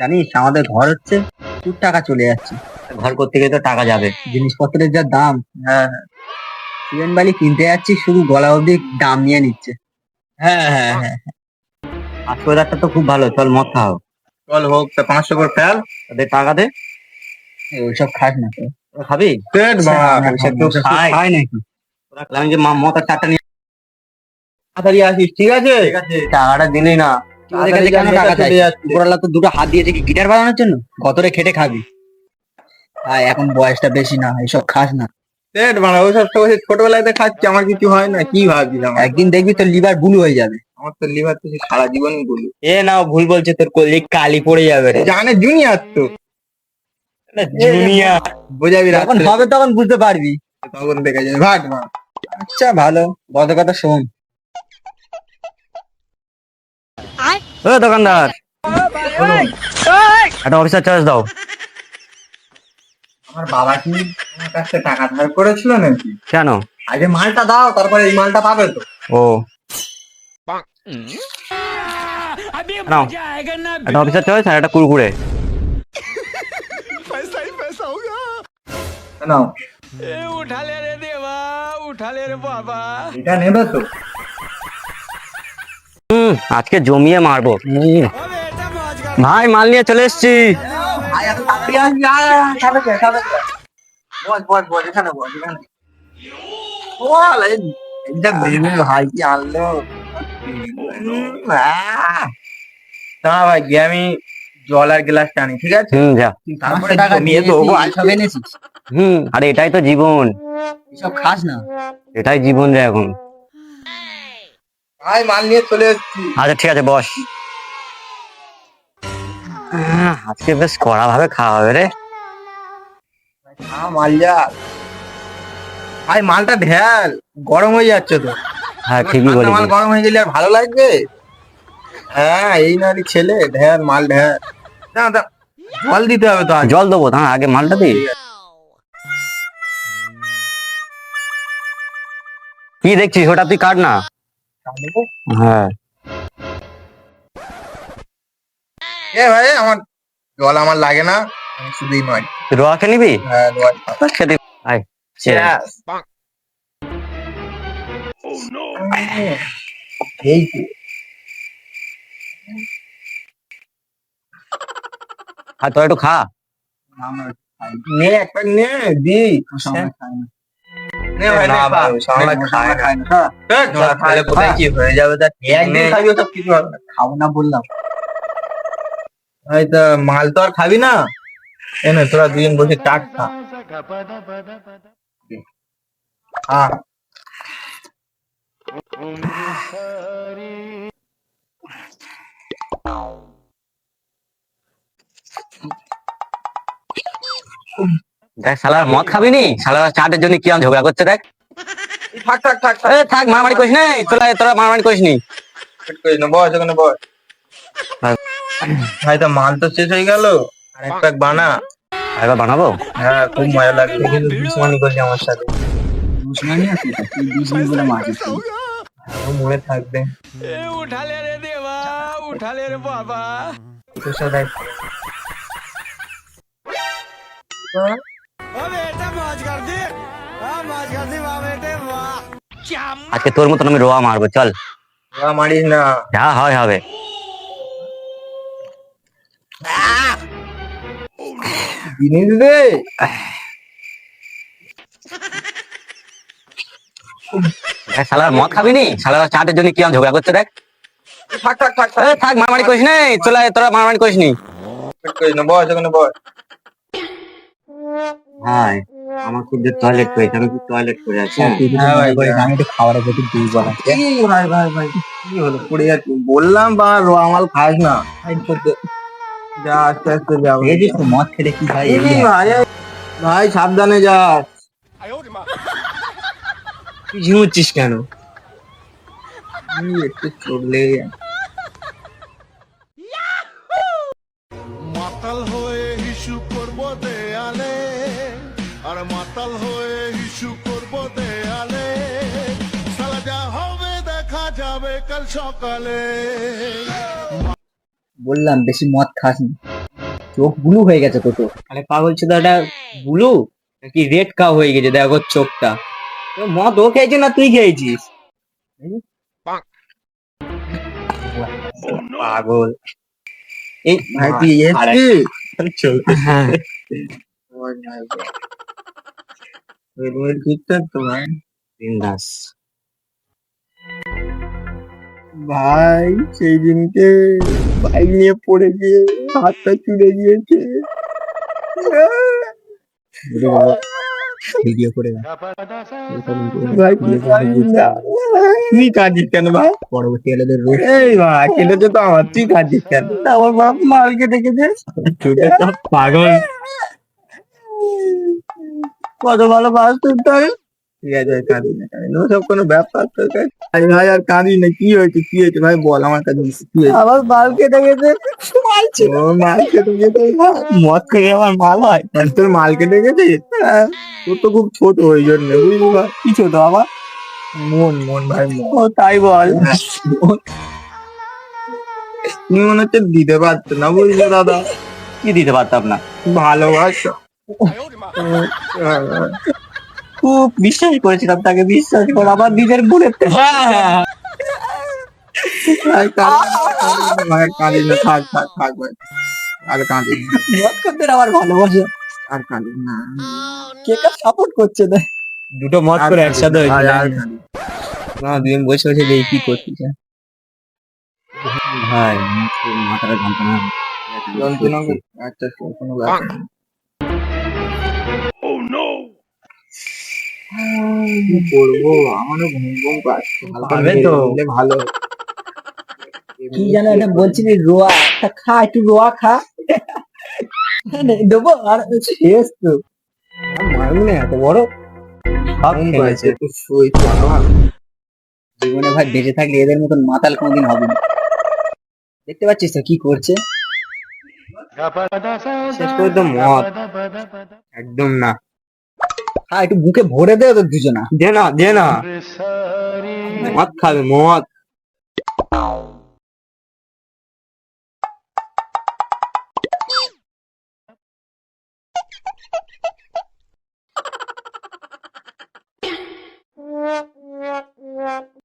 জানিস আমাদের ঘর হচ্ছে, প্রচুর টাকা চলে যাচ্ছে। ঘর করতে গেলে তো টাকা যাবে। জিনিসপত্রের যা দাম। হ্যাঁ হ্যাঁ, সিমেন্ট বালি কিনতে যাচ্ছি, শুধু গলা অবধি দাম নিয়ে নিচ্ছে। হ্যাঁ হ্যাঁ হ্যাঁ, 5,000টা তো খুব ভালো, চল মদ খাও। চল হোক, তা 500 করে ফেল। ওদের টাকা দে। ওইসব খাস না তো। তোরা খাবি? পেট বাবা, না, ওইসব না, কেউ ওইসব খায়? খায় নাকি? তোরা আমি যে মদ আর চারটা নিয়ে তাড়াতাড়ি আসিস, ঠিক আছে? টাকাটা দিলি না। তুই ওদের কাছে কেন টাকা চাই? উপরওয়ালা তো দুটো হাত দিয়েছে কি গিটার বাজানোর জন্য? গতরে খেটে খাবি। ভাই এখন বয়সটা বেশি না, এইসব খাস না। পেট বাবা, ওইসব তো ওই ছোটবেলায় তো খাচ্ছি, আমার কিছু হয় না, কি ভাবছিলাম? একদিন দেখবি তোর লিভার ব্লু হয়ে যাবে। আমার তো লিভার তো সারা জীবনই বলি। এ না, ভুল বলছে, তোর কলি কালি পড়ে যাবে রে। জানে জুনিয়র তো, জুনিয়া বোঝাবি যখন রাত্রে, হবে তখন বুঝতে পারবি। তখন দেখা যাবে। ভাট মা, আচ্ছা ভালো, গত কথা শোন। ও দোকানদার, একটা অফিসার চার্জ দাও। আমার বাবা কি আমার কাছে টাকা ধার করেছিল নাকি? কেন? আগে মালটা দাও, তারপরে এই মালটা পাবে তো। ও নাও, একটা অফিসার চয়েস আর একটা কুরকুরে। নাও, এটা নেবে তো? আজকে জমিয়ে মারবো। ভাই মাল নিয়ে চলে এসছি। আয় এত তাড়াতাড়ি আসবি, আয়, আয়, আয়, খাবে কে, খাবে কে? বস বস বস, এখানে বস, এখানে বল। এইটা বেরবে ভাই, কি আনলো? না ভাই, গিয়ে আমি জল আর গ্লাসটা আনি, ঠিক আছে? যা। তারপরে 500 টাকা জমিয়ে দিয়েছি, দেবো। এইসব এনেছিস? আরে এটাই তো জীবন, এইসব খাস না। এটাই জীবন রে এখন। ভাই মাল নিয়ে চলে এসেছি। আচ্ছা ঠিক আছে, বস। আজকে বেশ কড়া ভাবে খাওয়া হবে রে। হ্যাঁ, মাল যা ভাই, মালটা ঢেল, গরম হয়ে যাচ্ছে তো। হ্যাঁ ঠিকই ঠান্ডা মাল বলেছিস। গরম হয়ে গেলে আর ভালো লাগবে? হ্যাঁ, এই না রে ছেলে, ঢেল মাল ঢেল। না না, জল দিতে হবে তো আগে। জল দেবো, হ্যাঁ আগে মালটা দিই। কি দেখছিস, ওটা তুই কাট না। হ্যাঁ এ ভাই, আমার জল আমার লাগে না, আমি শুধুই নয়। তুই রোয়া খেয়ে নিবি? হ্যাঁ, রোয়াজ খাও। খেতে আয়। Cheers. এই তো। আর তোরা একটু খা। আমরা খাই না। নে একটা নে, দি। আমরা খাই না। নে ভাই, নে খা। আমরা খাই না। খাই না, খা। আমরা খাইলে কোথায় কি হয়ে যাবে তা ঠিক একদিন নেই। খাবি, ওসব কিছু হবে না। খাবো না বললাম। ভাই তা মাল তো আর খাবি না, এনে তোরা দুজন বসে চাট খা। খা। দেখ শালা মদ খাবি নি, শালা চাটের জন্য কি ঝগড়া করছে দেখ। থাক থাক থাক থাক। এ থাক, মারামারি করিস না, তোরা তোরা মারামারি করিস নি। পেট করিস না, বস ওখানে বস। ভাই তা মাল তো শেষ হয়ে গেল, আর এক প্যাক বানা। এবার বানাবো। হ্যাঁ, খুব মজা লাগছে, কিন্তু দুশ্মনী করছে আমার সাথে। দুশ্মনী আছে তো, তুই দুশ্মনী করে মারিস। আমার মনে থাকবে। তোর সাথে আজকে তোর মতন আমি রোয়া মারবো, চল। ওরা মারিস না। যা হয় হবে। জিনিস রে। দেখ শালা মদ খাবি নি, শালা চাটের জন্য কি ঝগড়া করছে দেখ। থাক থাক থাক থাক। এ থাক, মারামারি করিস না, তোরা তোরা মারামারি করিস নি। পেট করিস না, বস ওখানে বস। ভাই আমার খুব যে টয়লেট করেছে, আমি খুব টয়লেট করে আছি। হ্যাঁ ভাই, আমি একটু খাবারের প্রতি দুর্বল আছি। এই ভাই ভাই ভাই, কি হলো, পড়ে যাচ্ছি। বললাম বা আমাল খাস না। যা, আস্তে আস্তে যা। দেখেছিস তো মদ খেলে কি ভাই? এই ভাই, ভাই সাবধানে যাস। তুই ঝিমুচ্ছিস কেন? একটু চললে। মাতাল হয়ে হিসু করব দেয়ালে, আর মাতাল হয়ে হিসু করব দেয়ালে, সালা যা হবে দেখা যাবে কাল সকালে। বললাম বেশি মদ খাস না। চোখ ব্লু হয়ে গেছে তো আরে পাগল ছিল এটা ব্লু নাকি রেড কাউ হয়ে গেছে দেখো চোখটা মদ ও খেয়েছে না তুই খেয়েছিস পাগল এই ভাই তুই এসছিস হ্যাঁ ঠিকঠাক তো ভাই বিন্দাস ভাই সেই দিনকে বাইক নিয়ে পড়ে গিয়ে হাতটা চুলে গিয়েছে ভিডিও করে ভাই তুই কাঁদিস না। তুই কাঁদিস কেন ভাই পরবর্তী এলাদের এই ভাই কেটেছে তো আমার তুই কাঁদিস কেন আমার বাপ মাল কেটে গেছে ছোটে সব পাগল কত ভালো বাস তুলতে ঠিক আছে ভাই, কাঁদিস না কাঁদিস না ওসব কোনো ব্যাপার তোর কাছে আরে ভাই আর কাঁদিস না কি হয়েছে ভাই বল আমার কাছে কি হয়েছে আমার মাল কেটে গেছে ও মাল কেটে গেছে মদ খেয়ে আমার মাল হয় আর তোর মাল কেটে গেছে হ্যাঁ, তোর তো খুব ছোট ওই জন্য বুঝলি ভাই কি ছোট আমার মন ভাই মন ও তাই বল তুমি মনে হচ্ছে দিতে পারছো না বুঝলে দাদা কি দিতে পারতাম না ভালোবাসা খুব বিশ্বাস করেছিলাম তাকে বিশ্বাস করে আবার নিজের বোনের ভাই কাঁদিস না থাক ভাই আর কাঁদিস না মদ করতে আমার ভালোবাসে আর কাঁদিস না কে কার সাপোর্ট করছে না দুটো মদ করে একসাথে আর হয়েছিল আর কাঁদিস না দুজন বসে বসে দেখি কি করছিস ভাই মাথাটা যন্ত্রণা যন্ত্রণা আচ্ছা কোনো ব্যাপার না। কি করবো আমারও ঘুম পাচ্ছে হালকা পাবে মেরে তো। দিলে ভালো কি জানো এটা বলছিলি রোয়া একটা খা একটু রোয়া খা দেবো আর শেষ তো মারবি না এত বড় সব ঘুম খেয়েছে পাচ্ছে একটু শুই বাবা জীবনে ভাই বেঁচে থাকলে এদের মতন মাতাল কোনোদিন হবে না দেখতে পাচ্ছিস তো কি করছে শেষ করে তো মদ একদম না হ্যাঁ একটু বুকে ভরে দে ওদের দুজনা দে না মদ খাবে মদ